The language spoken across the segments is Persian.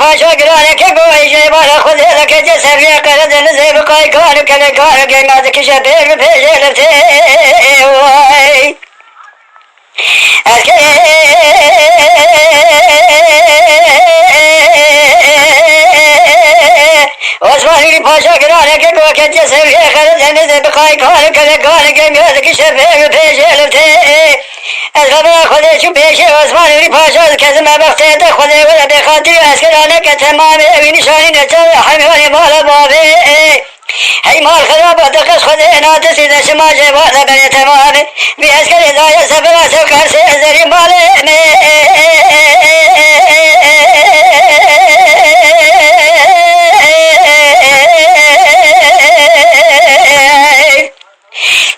پاشو گرانه که گوی جای بالا خود که جسر یا کرد نزه بقای کارو کنه کارو که نازه کشه پیر بپیشه لفته وای از که عثمانی پاشو گرانه که گوی که جسر یا کرد نزه بقای کارو کنه کارو که نازه کشه پیر بپیشه لفته از خبر خودش پیش عثمانی پاشا که ما بخته خدا ولا بخاطر اسکرانه که تمام اوی نشانی نچه حمیانی مال بابه هی مال خراب دقش خدا نات سیده شما جوال بنی تمامه بی اسکر ادایه سفر سفر سے زری مال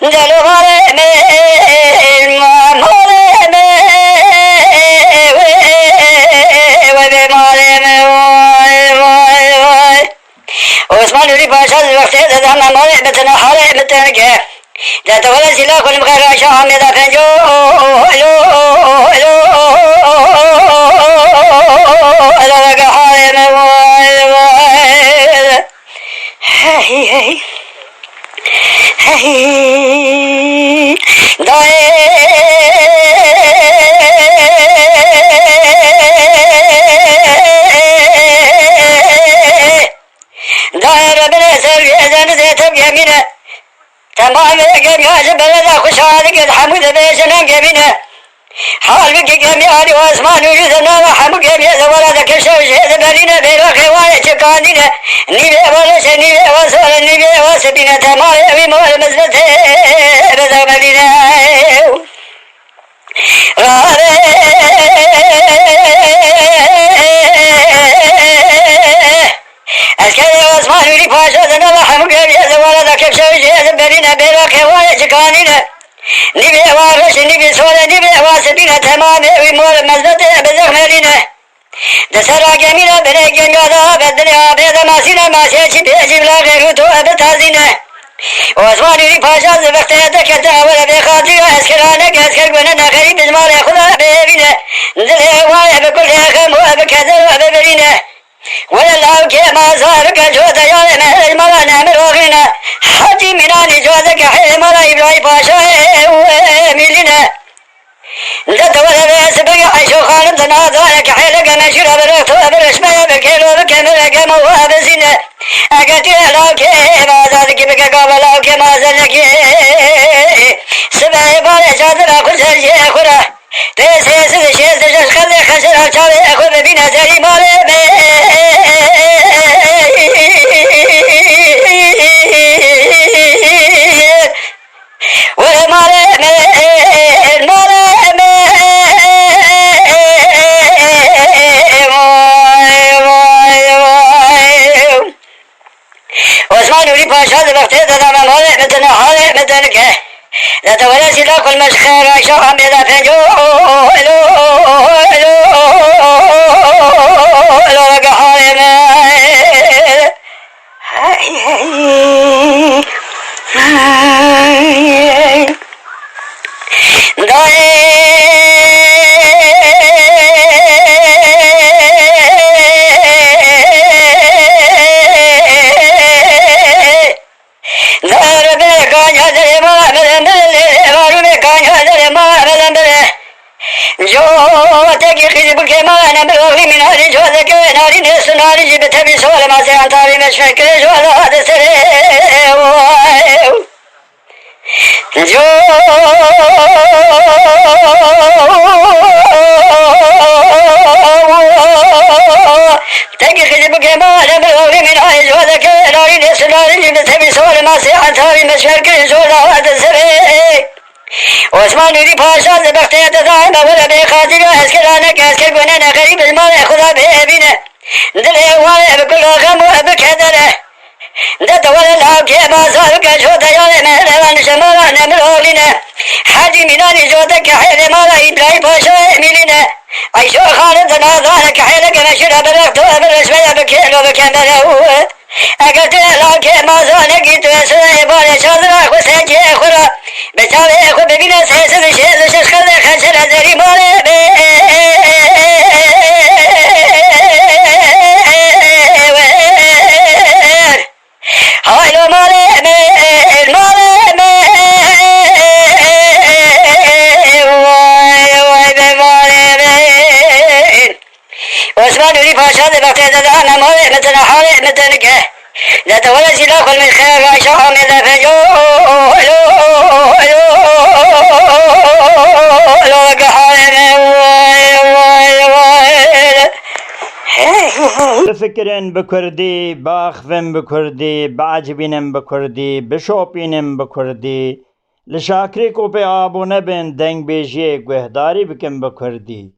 دلو مال عثمانی پاشا وقتی دادم مال بتنا حاله بتنا که لا تولى سلاح كل مغير شام إذا فنجو إذا لقى حالي هاي داير بنسر يزن زيتم يمينه تمام جميع بلد خوشحالي قد حمود بيشنا جمينه حال بك جميع واسمان وجزنا وحمود جميع ولدك الشوشة برينا بيروخي وايا شكاندينا نيبي ولش نيبي وصول نيبي وسبينا تمام يبي مول مزبته بذا مدينة اسكري عثماني پاشا دنا وحمود جميع ولدك الشوشة برينا بيروخي وايا شكاندينا نيبي وارش نيبي سولا نيبي واسبينا تمام يبي مول مزبته بذا مدينة دسرا جميلة بني جميلة بدنيا بيضا ماسينا ماسيشي بيجي بلا غيرو تو بتازينا واسماني پاشا زبخته دكتا ولا بخاطر اسكرانك اسكر قلنا غريب بزمال خدا بيبينا دلي وايا بكل خم وبكذر وببرينا ولا الله كما زارك جودا يا مهل المرا نعمل وغينا حجي مناني جودك حي مرا إبراهيم پاشا ميلنا لد ولا بس بقى عيشو خالد تناظرك حيلك مشيرة برغت وبرشمة بكيلو بكمل كما هو بزينة أقتل لو كيما زادك بك قابل لو كما زلك سبعي بالي شادر أخذ سرجي أخورا تيسي سيد شيز دجاج خلي خسر أبشاري أخذ ببين زري مالي ولا مالي عثماني پاشا وقتی دادم مال بدن حال بدن که لا تولى سلاح كل مشخير شام إذا فنجو لقى حالي جو تجي خيب كمان بروحي من هذه جوزك ناري نس ناري جبت بسول ما سيانتاري مش فكر جو هذا سري جو تجي خيب كمان بروحي من هذه جوزك ناري نس ناري جبت بسول ما سيانتاري مش فكر جو هذا سري عثماني پاشا زبخته دادم ولا بخاطر اسکرانه نه کس که گونه نه غریب از مال خدا ببینه دل وای بکل غم و بکدره ده دوال لاکی بازار کشو دیال مهربان شمالا نمرولینه حاجی مینانی جوده که حیل مالا ایبلای پاشو امیلینه ایشو خالد نازان که حیل که مشیره برخت و برشوه بکیل و بکندره اگر تو لاکی مازانه گی تو سنه باره شازره خو سجه خورا بچاوه خو ببینه سیسه بشه شخص خشر ازری ماله هایلو ماله وای به ماله عثمان دوری پاشا ده وقتی ده انا ماله مثل حاله مثل که ده دوله زیلا کل من خیر رایشا آمیده فجو بفکرن بکردی، باخفن بکردی، بعجبینن بکردی، بشوپینن بکردی، لشاکری کو به آبو نبین دنگ بیجی گوهداری بکن بکردی.